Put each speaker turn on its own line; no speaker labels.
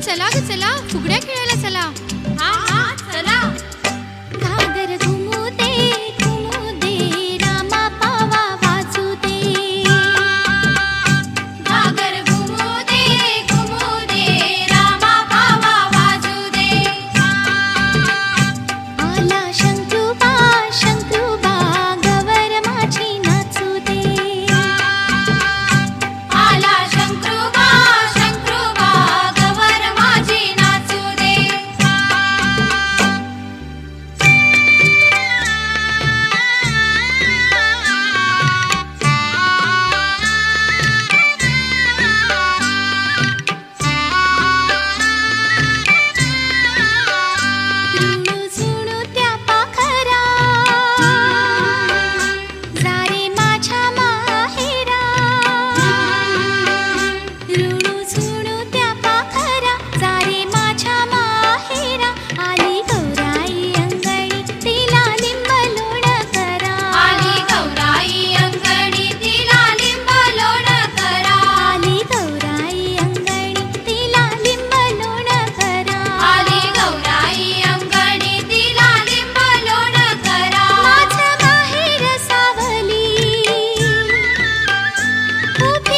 चला ग चला, फुगड्या खेळायला चला.
हा हा चला.
घागर घुमू दे रामा पावा वाजू दे.
घागर घुमू दे रामा पावा वाजू दे.
आला शंकरूबा गवर माझी नाचू दे.
आला शंकरूबा गवर माझी नाचू दे.
रुणू झुणू त्या पाखरा, जारे माझ्या माहेरा. रुणू झुणू त्या पाखरा, जारे माझ्या माहेरा. आली गौराई अंगणी, तिला लिंब लोण करा.
आली गौराई अंगणी, तिला लिंब लोण करा.
आली गौराई अंगणी, तिला लिंब लोण करा.
आली गौराई अंगणी, तिला लिंब लोण करा.
माझं माहेर सावली, उभे